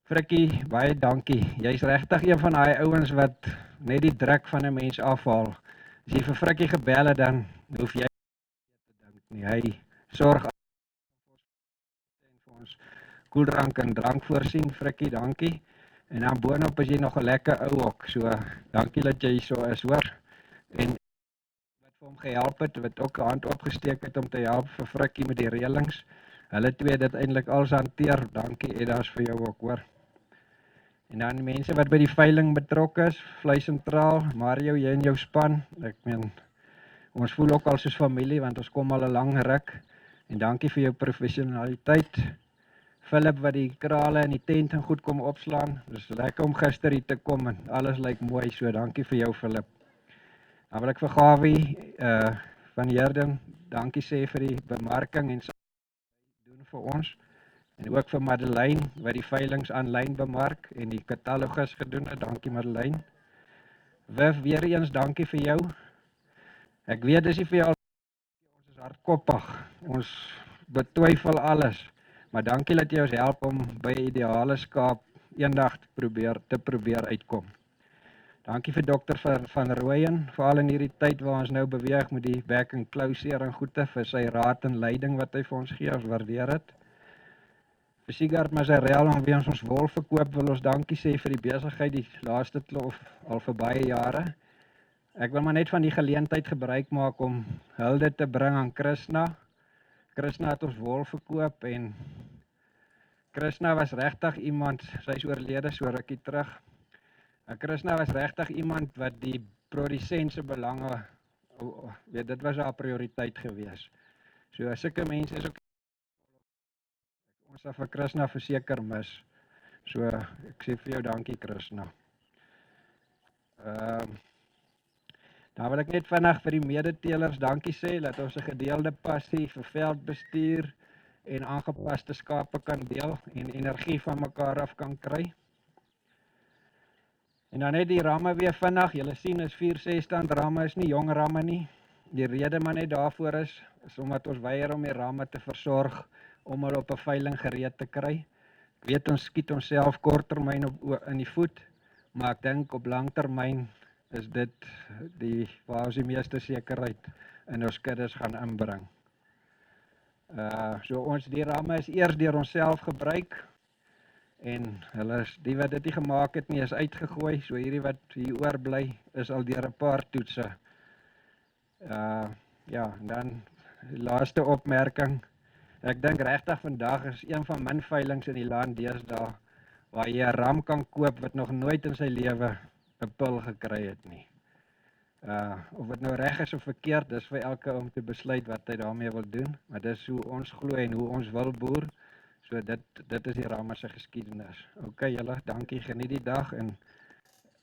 Frikkie, baie dankie. Jy's regtig een van daai ouens wat net die druk van 'n mens afhaal. As jy vir Frikkie gebel het, dan hoef jy te dink nie. Hy sorg vir ons koeldrank en drank voorsien. Frikkie, dankie. En dan boonop is jy nog 'n lekker ou ook. So, dankie dat jy so is, hoor. En wat vir hom gehelp het, wat ook 'n hand opgesteek het om te help vir Frikkie met die reëlings. Hulle twee dit eintlik alles hanteer. Dankie Edda's vir jou ook, hoor. En dan die mense wat by die veiling betrokke is, Vleisentraal, Mario, jy en jou span. Ek meen, ons voel ook al soos familie, want ons kom al 'n lang ruk. En dankie vir jou professionaliteit. Philip wat die krale in die tent en goed kom opslaan. Dis lekker om gister hier te kom en alles lyk mooi, so dankie vir jou Philip. Dan wil ek vir Gawie van Heerden dankie sê vir die bemarking en doen vir ons. En ook vir Madeleine wat die veilings aanlyn bemark en die katalogus gedoen het. Dankie Madeleine. Viv, weer eens dankie vir jou. Ek weet dis nie vir jou, ons is hardkoppig. Ons betwyfel alles. Maar dankie dat jy ons help om by ideale skaap eendag te probeer uitkom. Dankie vir Dr. van Rooyen, veral in hierdie tyd waar ons nou beweeg met die back and closure en goede, vir sy raad en leiding wat hy vir ons gee, ons waardeer dit. Vir Sigard Mazarel, aan wie ons wol verkoop, wil ons dankie sê vir die besigheid die laaste kloof al vir baie jare. Ek wil maar net van die geleentheid gebruik maak om hulde te bring aan Krishna. Krishna het ons wol verkoop en Krishna was regtig iemand, sy is oorlede so rukkie terug. Krishna was regtig iemand wat die produsent se belange, weet dit was haar prioriteit gewees. So sulke mense is ook ons sal vir Krishna verseker mis. So ek sê vir jou dankie Krishna. Dan wil ek net vinnig vir die medetelers dankie sê dat ons 'n gedeelde passie vir veldbestuur en aangepaste skape kan deel en energie van mekaar af kan kry. En dan net die ramme weer vinnig. Julle sien is 4-6 stand ramme, is nie jong ramme nie. Die rede maar net daarvoor is omdat ons weier om die ramme te versorg om hulle op 'n veiling gereed te kry. Ek weet ons skiet onsself korttermyn in die voet, maar ek dink op langtermyn is dit waar ons die meeste sekerheid in ons kuddes gaan inbring. So ons die ramme is eers deur onsself gebruik en hulle is die wat dit nie gemaak het nie is uitgegooi, so hierdie wat hier oorbly is al deur 'n paar toetse. Ja, en dan die laaste opmerking. Ek dink regtig vandag is een van min veilings in die land deesdae waar jy 'n ram kan koop wat nog nooit in sy lewe 'n pil gekry het nie. Of dit nou reg is of verkeerd, dis vir elke om te besluit wat hy daarmee wil doen, maar dis hoe ons glo en hoe ons wil boer. So dit is die ramme se geskiedenis. OK julle, dankie, geniet die dag en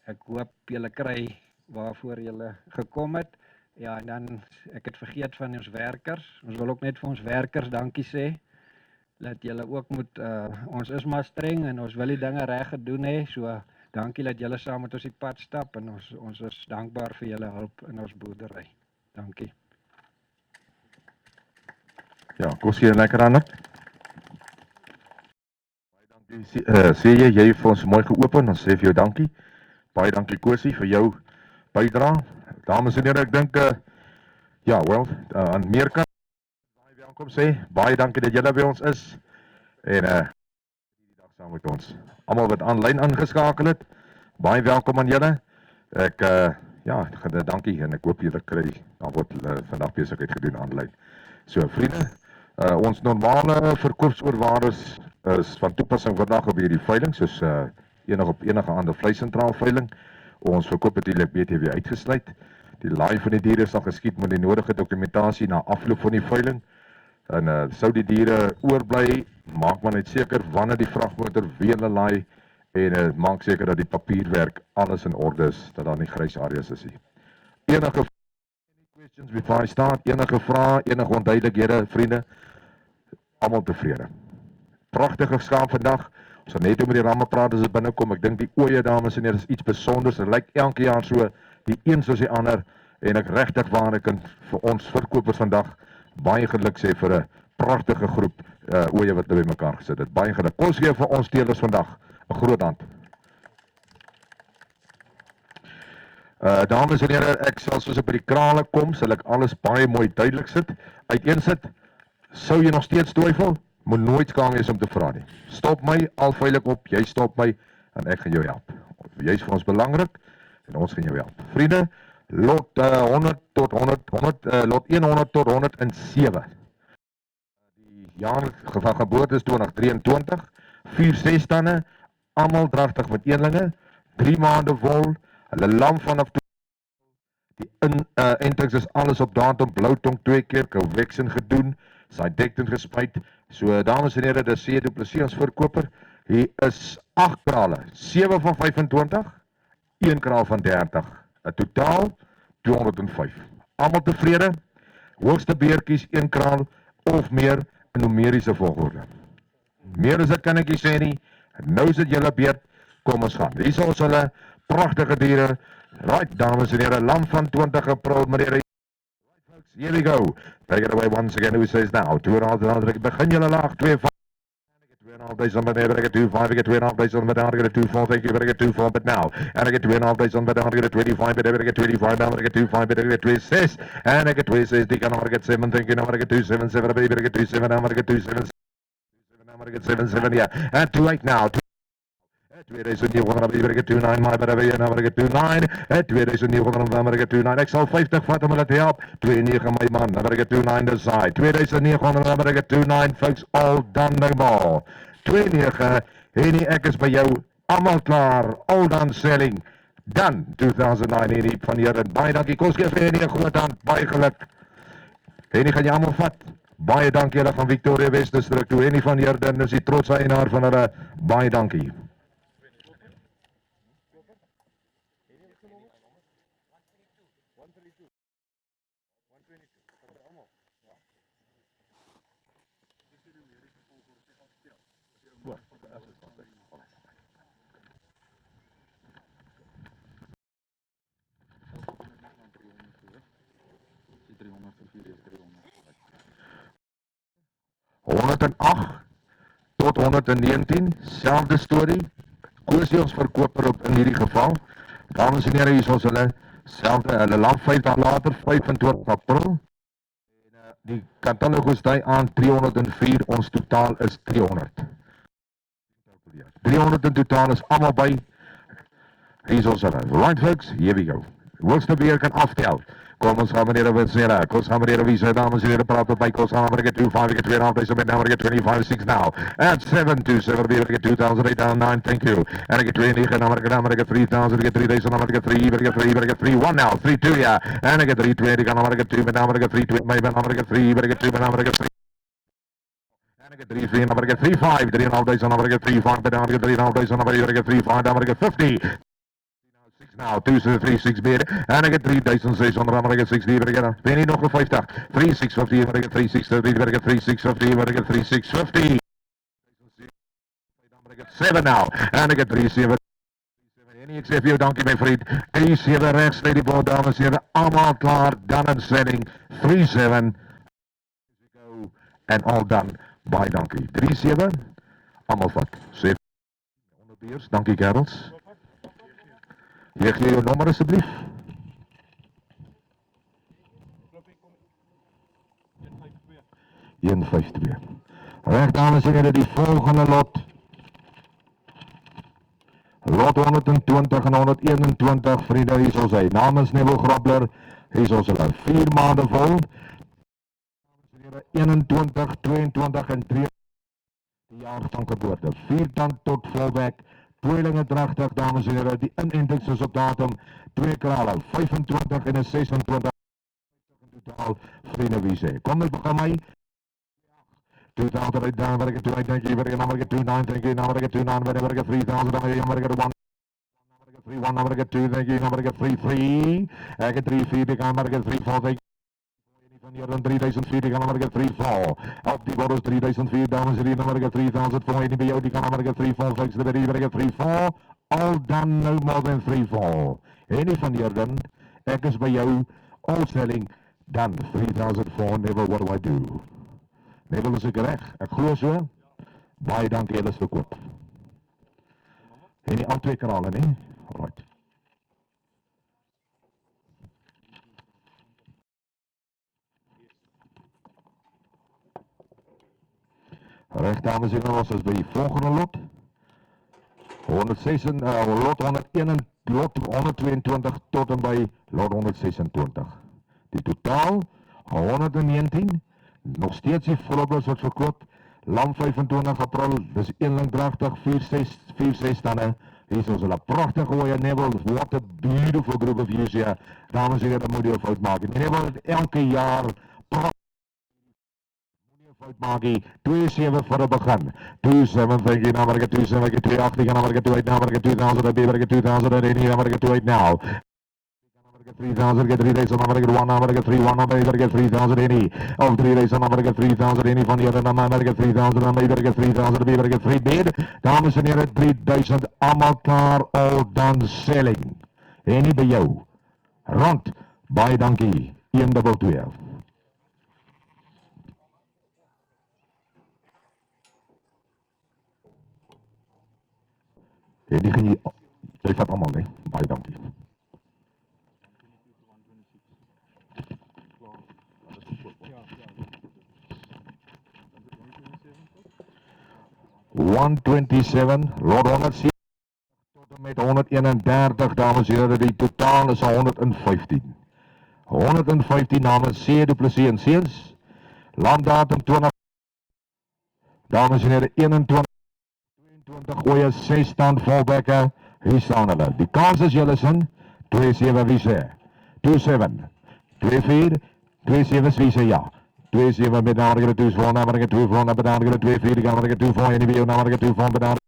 ek hoop julle kry waarvoor julle gekom het. Ja, en dan ek het vergeet van ons werkers. Ons wil ook net vir ons werkers dankie sê dat julle ook moet ons is maar streng en ons wil die dinge reg gedoen hê. So dankie dat julle saam met ons die pad stap en ons is dankbaar vir julle hulp in ons boerdery. Dankie. Ja, kom sien lekker aan. Baie dankie. Sê jy vir ons mooi geopen, ons sê vir jou dankie. Baie dankie Kosie vir jou bydrae. Dames en here, ek dink ja, wel, aan meer kant baie welkom sê. Baie dankie dat julle by ons is en hierdie dag saam met ons. Almal wat aanlyn aangeskakel het, baie welkom aan julle. Ek ja, dankie en ek hoop julle kry dan word vandag besigheid gedoen aanlyn. So vriende, ons normale verkoopsoorwaardes is van toepassing vandag op hierdie veiling soos enige ander vleisentraal veiling. Ons verkoop natuurlik BTW uitgesluit. Die laai van die diere sal geskied met die nodige dokumentasie na afloop van die veiling. En sou die diere oorbly, maak maar net seker wanneer die vragmotor weer hulle laai en maak seker dat die papierwerk alles in orde is, dat daar nie grys areas is nie. Enige questions before I start, enige vrae, enige onduidelikhede, vriende, almal tevrede. Pragtige skaap vandag. Ons gaan net oor die ramme praat as dit binnekom. Ek dink die oeye dames en here is iets besonders. Dit lyk elke jaar so die een soos die ander en ek regtig waar ek kan vir ons verkopers vandag baie geluk sê vir 'n pragtige groep oeye wat by mekaar gesit het. Baie geluk. Ons gee vir ons teelers vandag 'n groot hand. Dames en here, ek sal soos ek by die krale kom, sal ek alles baie mooi duidelik uiteensit. Sou jy nog steeds twyfel, moet nooit skaam wees om te vra nie. Stop my, al veilig op, jy stop my en ek gaan jou help. Jy is vir ons belangrik en ons gaan jou help. Vriende, lot 100 tot 100, lot 100 tot 107. Die jaar van geboorte is 2023, 4 6-tande, almal dragtig met eenlinge, 3 maande vol, hulle lam vanaf die inteks is alles op datum, Bloutong 2 keer, Covaxin gedoen, Zydectin gespuit. So dames en here, dis C.Du Plessis ons verkoper. Hier is 8 krale, 7 van 25, 1 kraal van 30, 'n totaal 205. Almal tevrede? Hoogste beertjies 1 kraal of meer in numeriese volgorde. Meer as ek kan ek nie sê nie. Nou is dit julle beurt. Kom ons gaan. Hier is ons hulle pragtige diere. Right, dames en here, lam van 20 April, meneer. Right, folks, here we go. Take it away once again. Who says now? 2,500. Ek begin julle laag 2 van. 2,5 days on the day, but I get 2,5, I get 2,5 days on the day, I get 2,4, thank you, but I get 2,4, but now, and I get 2,5 days on the day, I get 25, but I get 25, now I get 2,5, but I get 26, and I get 26, now I get 7, thank you, now I get 2,7, baby, I get 2,7, now I get 2,7, now I get 7, yeah, and 2,8 now, 2 days in die wonder, baby, I get 2,9, my baby, now I get 2,9, and 2 days in die wonder, I get 2,9, ek sal 50 vat om hulle te help, 2,9 my man, now I get 2,9 this side, 2 days in die wonder, I get 2,9, folks, all done no more. 2,9, Henny, ek is by jou, almal klaar, all done selling, done, 2009, Henny, van hier, baie dankie, kom skif Henny, 'n groot hand, baie geluk, Henny, gaan jy almal vat, baie dankie, hulle van Victoria West District, toe Henny van hier, dan is die trots eienaar van hulle, baie dankie. Tot 119, selfde storie, Koosie ons verkoper op in hierdie geval, dames en here, hier is ons hulle, selfde, hulle lam 5 dae later, 25 April, en die katalogus aan 304, ons totaal is 300. 300 in totaal is allemaal by, hier is ons hulle, right folks, here we go, hoogste beheer kan aftel, kom ons gaan meneer Winsera, kom ons gaan meneer Wiese, dames en heren, praat op my, kom ons gaan meneer 2,5, ek 2,5, deze met nou, ek 25, 6 now, at 7, 2, 7, ek 2,000, 8, 9, thank you, en ek 2,9, nou ek 3,000, ek 3,000, nou ek 3, ek 3, 1 now, 3, 2, ja, en ek 3,20, nou ek 2, met nou ek 3, 2, my ben, nou ek 3, ek 2, met nou ek 3, en ek 3, 4, nou ek 3, 5, 3,5, nou ek 3, 5, met nou ek 3,5, nou ek 3, 5, nou ek 50, now, 2,3,6 beter, en ek het 3,600, maar ek het 60, maar ek het, ben nie nog 50, 3,650, maar ek het 3,650, maar ek het 3,650, maar ek het 3,650, maar ek het 7 now, en ek het 3,7, en ek sê vir jou, dankie my vriend, 3,7 rechts, lady board, dames en heren, allemaal klaar, done and selling, 3,7, en all done, baie dankie, 3,7, allemaal vat, 7, onderbeers, dankie kerels, jy gee jou nommer asseblief. 152. Reg dames en heren, die volgende lot. Lot 120 en 121, vriende, hier is ons hy. Namens Neville Grobler, hier is ons hulle. 4 maande vol. Dames en heren, 21, 22 en 3 die jaar van geboorte. 4 tand tot volwek. Tweelinge dragtig, dames en heren, die inentings is op datum 2 krale, 25 en 26 in totaal, vriende wie sê. Kom ek begin my, 2,000 uit daar, werk het 2, thank you, werk het 2,9, thank you, werk het 2,9, werk het 3,000, werk het 1, 3,1, werk het 2, thank you, werk het 3,3, ek het 3,4, ek aan werk het 3,4, thank you, van hier dan 3,004, die kan Amerika 3,4. Op die bord is 3,004, dames en heren, Amerika 3,004, en die by jou, die kan Amerika 3,4, flex de bij Amerika 3,4, all done, no more than 3,4. En die van hier dan, ek is by jou, all selling, done, 3,004, never what do I do. Never is ek recht, ek geloof so, baie dankie, jy is verkoop. En die al twee krale, nee? Alright. Reg, dames en heren, ons is by die volgende lot. 106, lot 101 en lot 122 tot en by lot 126. Die totaal 119, nog steeds die volopers wat verkoop. Lam 25 April, dis 1 dragtig, 4-6 tande. Hier is ons hulle prachtige mooie Neville, what a beautiful group of views here. Dames en heren, moet jy 'n fout maak. Die Neville het elke jaar prachtig fout maak hy, 2-7 vir 'n begin, 2-7, thank you, number 2-7, 2-8, number 2-8, number 2,000, number 2,000, and any number 2-8 now. 3,000, get 3,000, number 1, number 3,1, number 3,000, any, of 3,000, number 3,000, any van die other number 3,000, number 3,000, number 3 bid, dames en heren, 3,000, allemaal klaar, all done selling, any by jou, rond, baie dankie, 122. En die gaan jy vat allemaal, nee, baie dankie. $127, lot 107 tot en met 131, dames en heren, die totaal is 115. 115 namens C, Du Plessis en Seuns, landdatum 20, dames en heren, 21, 22 gooie, 6 stand volbekke, hier staan hulle. Die kans is julle sin, 2-7 wie sê, 2-7, 2-4, 2-7 wie sê ja. 2-7 met namelijk 2-4, namelijk 2-4, namelijk 2-4, namelijk 2-4, en die namelijk 2-4, namelijk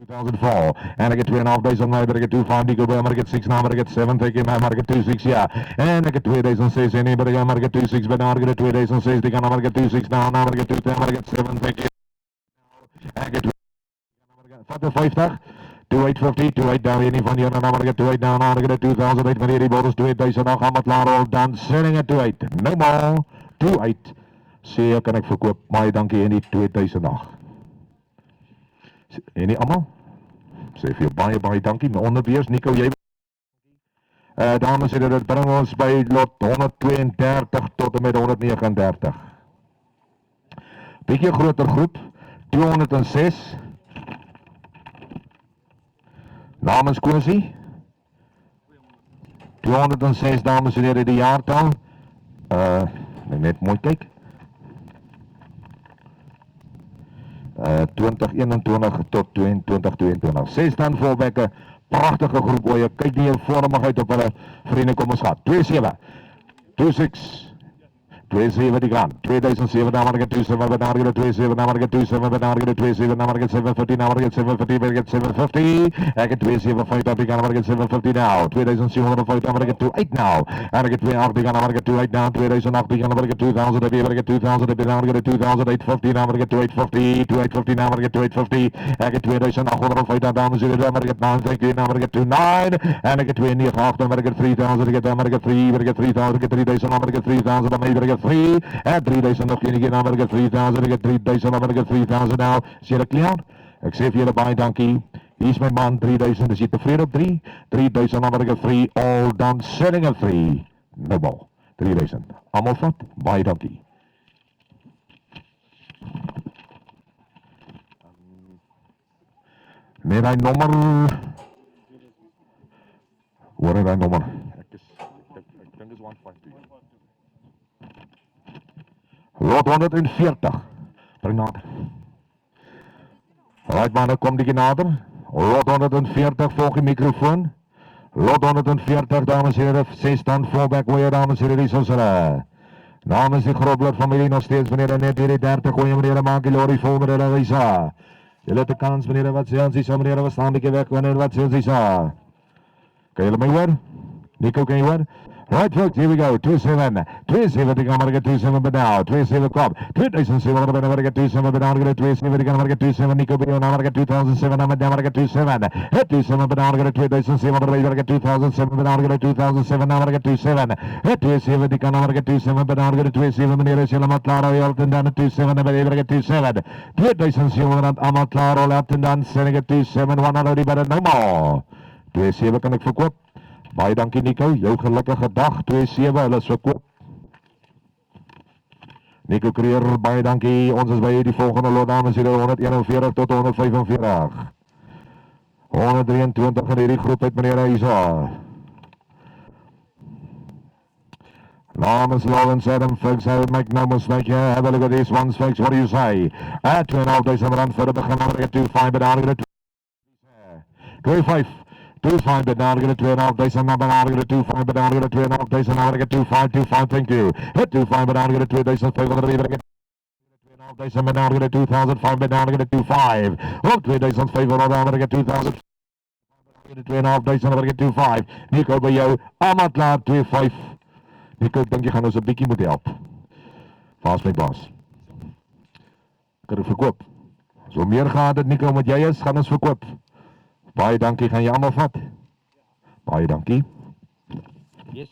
2004, and I get 2.5 days on my, but I get 2.5, Nico, but I get 6 now, but I get 7, taking my market 2.6, yeah, and I get 2 days on 6, and but I get 2.6, but now I get 2 days on 6, they can I get 2.6 now, now I get 2, I get 7, take it, I get 2, 50, 2850, 28 down, any van die nou, I get 28 down, now I get 2008, meneer die bonus 2000, nou gaan we het klaar al, dan selling het 28, no more, 28, sê kan ek verkoop, baie dankie en die 2008. En nie allemaal? Sê vir jou baie dankie, onderweers, Nico, jy dames en heren, dit bring ons by lot 132 tot en met 139. Bietjie groter groep, 206, namens Kosie, 206 dames en heren, die jaartal, net mooi kyk, 2021 tot 2022. 6 dan volbekke, prachtige groep ooie, kyk die vormigheid op hulle vrienden, kom ons gaat. 2-7, 2-6, 2-7 die gaan, 2007 namelijk 2-7, benaderen 2-7, namelijk 2-7, benaderen 2-7, namelijk 7-50, namelijk 7-50, 7-50, ek het 2-7-5, die gaan namelijk 7-50 now, 2705, namelijk 2-8 now, en ek het 2-8, die gaan namelijk 2-8 now, 2008, die gaan namelijk 2000, die namelijk 2000, die namelijk 2008-50, namelijk 2-8-50, 2-8-50, namelijk 2-8-50, ek het 2805, dames en heren, namelijk 9-3, namelijk 2-9, en ek het 2-9-8, namelijk 3000, ek het namelijk 3, ek het 3000, ek het 3000, namelijk 3000, namelijk 3, en 3000 nog enige namelijk 3000, ek het 3000, namelijk 3000 nou, sê jy klaar? Ek sê vir julle baie dankie, hier is my man 3000, is jy tevrede op 3? 3000 namelijk 3, all done selling a 3, no ball, 3000, allemaal vat, baie dankie. Nee, die nommer, hoor die nommer, ek dink is 152. Lot 140, bring nader. Right man, kom die nader. Lot 140, volg die microfoon. Lot 140, dames en heren, 6 stand fallback weer, dames en heren, die is ons hulle. Namens die Grobler familie nog steeds, meneer, net hier die 30, goeie meneer, maak die lorry vol, meneer, Risa. Julle het 'n kans, meneer, wat sê ons hier, meneer, we staan 'n bietjie weg, meneer, wat sê ons hier? Kan julle my hoor? Nico, kan jy hoor? Right folks, here we go. 27. 27 die gaan maar get 27 bedow. 27 kop. 2007 gaan maar get 27 bedow. Get 27 die gaan maar get 27 Nico Bio nou maar get 2007 nou maar get 27. Het 27 bedow get 2007 maar get 2007 bedow get 2007 nou maar get 27. Het 27 die gaan maar get 27 bedow get 27 meneer is helemaal klaar al en dan 27 bij get 27. 2700 allemaal klaar al en dan sê get 27 100 die by the no more. 27 kan ek verkoop. Baie dankie Nico, jou gelukkige dag, 27, hulle is verkoop. Nico Creer, baie dankie, ons is by die volgende lot, dames hier, 141 tot 145. 123 in hierdie groep uit meneer Isa. Namens Lawrence Adam, folks, I would make no mistake here, have a look at these ones, folks, what do you say? At 2.5 rand vir die begin, I'm going to get 2.5, but I'm going to 25. 2.5 but now I'm going to 2.5 now but I'm going to 2.5 but now I'm going to 2.5 now I'm going to get 2.5 thank you. Hit 2.5 but now I'm going to 2.5 but now I'm going to get 2.5 but now I'm going to 2,005 but now I'm going to 2.5. Oh 2.5 but now I'm going to get 2,000. 2.5 I'm going to get 2.5. Nico by jou, allemaal klaar 2.5. Nico, ek dink jy gaan ons 'n bietjie moet help. Vaas my baas. Kan ek verkoop? So meer gehad het Nico met jy is, gaan ons verkoop. Baie dankie, gaan jy allemaal vat? Baie dankie. Yes.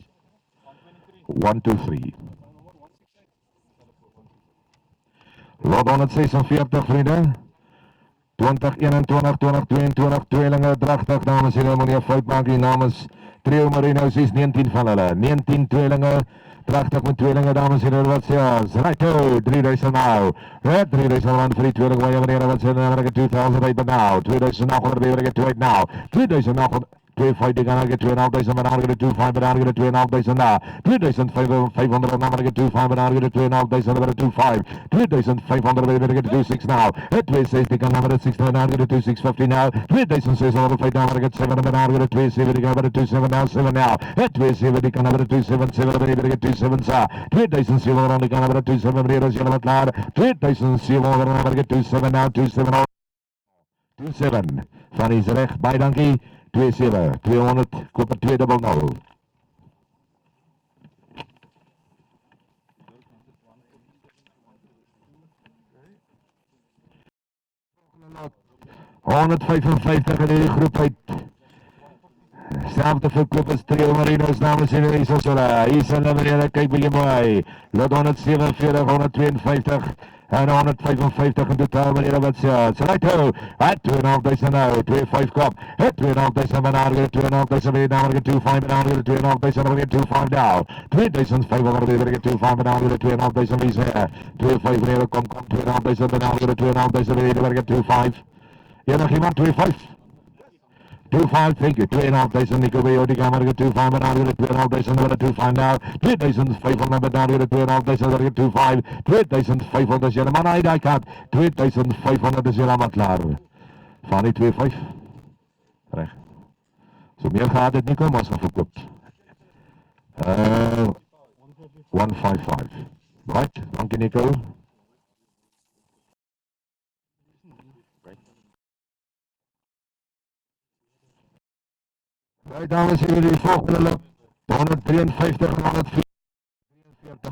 1, 2, 3. Lot 146 vriende. 2021, 2022, tweelinge dragtig, dames en heren, meneer fout maak, die naam is Trio Marino, 619 van hulle. 19 tweelinge, dragtig met tweelinge, dames en heren, wat sê ons? Right ho, 3000 nou. 3000 rand vir die tweeling, waar jy meneer, wat sê, dan ek 2000 uit nou. 2000 nog, wat ek 2 uit nou. 2000 nog, 2.5 die gaan ek 2.500 maar dan ek 2.5 maar dan ek 2.500 na 2.500 en dan ek 2.5 maar dan ek 2.500 maar 2.5 2.500 maar ek 2.6 nou 2.60 kan dan ek 6 dan ek 2.650 nou 2.600 dan ek 7 maar dan ek 2.7 die gaan ek 2.7 nou 7 nou 2.7 die kan ek 2.7 maar ek 2.7 sa 2.700 die kan ek 2.7 maar as jy wat klaar 2.700 dan ek 2.7 nou 2.7 van is reg baie dankie 27, 200, koop 200. 155 in die groep uit. Selfde verkoop as Trio Marinos, dames en heren, hier is hulle meneer, kyk bietjie mooi. Lot 147, 152 en 155 in totaal meneer, wat sê, right ho, 2.500 nou, 2.5 kop, 2.500 benaderen, 2.500 benaderen, 2.5 benaderen, 2.500 benaderen, 2.5 nou, 2.500 benaderen, 2.5 benaderen, 2.500 wie sê, 2.5 meneer, kom, 2.500 benaderen, 2.500 benaderen, 2.5, enig iemand, 2.5? 2.5, thank you. 2.500 Nico Bio, die gaan maar 2.5 benaderen, 2.500 wat 2.5 nou, 2.500 benaderen, 2.500 2.5, 2.500 is jullie man uit die kant, 2.500 is jullie allemaal klaar. Van die 2.5. Recht. So meer gaat het Nico, maar ons gaan verkoop. 155. Right, dankie Nico. Right, dames en heren, die volgende loop 153 en 144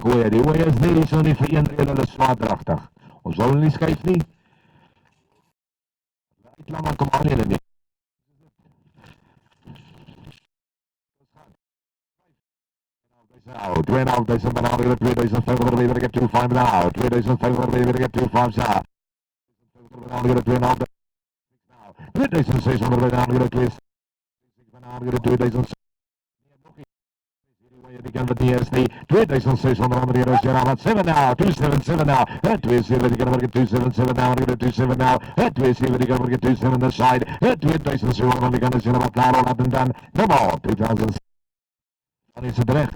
gooie. Die gooie is nie so nie vir een rede, hulle is zwaardrachtig. Ons wil nie skuif nie. Uitlaat maar kom aan julle nie. Nou, 2.500 benaderen, 2.500 weer ek 2.5 nou, 2.500 weer ek 2.5 sa. 2.500 2.500 nou, 2.600 benaderen, 2.600 2000 die kan wat nie is nie 2600 andere euros ja wat 7 now 277 now 27 die kan word 277 now 277 now 27 die kan word 27 the side 2700 die kan is wat klaar laat en dan no more 2000 dan is het reg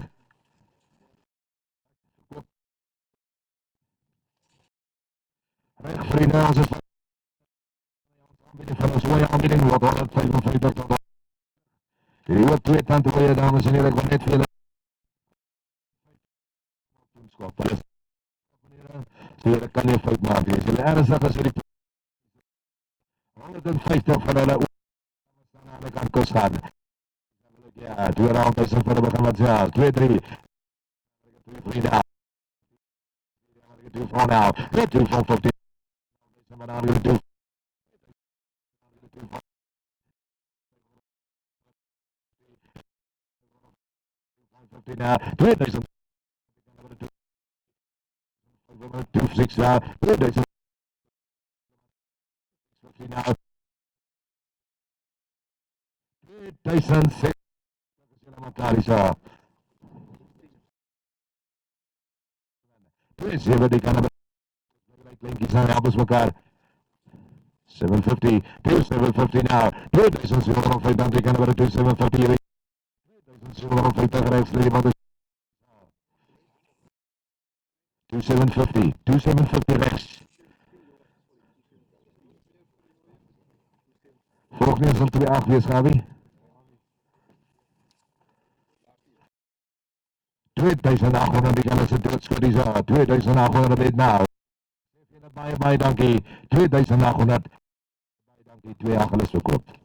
reg vriende ons is van ons mooie aanbieding wat 155 die wat twee tante mooie dames en heren ek wil net vir julle so ek kan nie fout maak nie, as julle ernstig is vir die 150 van hulle aan die kant kos gaan Ja, 2.500 vir die begin wat ja, 2-3. 2-3 now. 2-4 now. 2-4-15. Maar dan gaan we 2 now. 2,000. 2-6 now. 2,000. Now. 2,006. Matarisa. 2,7 die kan kleintjies aan help ons mekaar. 750, 2,750 now. 2,750 dan die kan we 2,750. 2,750 rechts, lady mother. 2,750, 2,750 rechts. Volgende is om 2,8 wees, Gabi. 2,800 die kan as 'n doodskuddies aan. 2,800 net nou. Baie dankie. 2,800. Baie dankie. 2 agulus verkoop.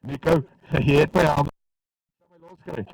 Nico, jy het my aan my loskry.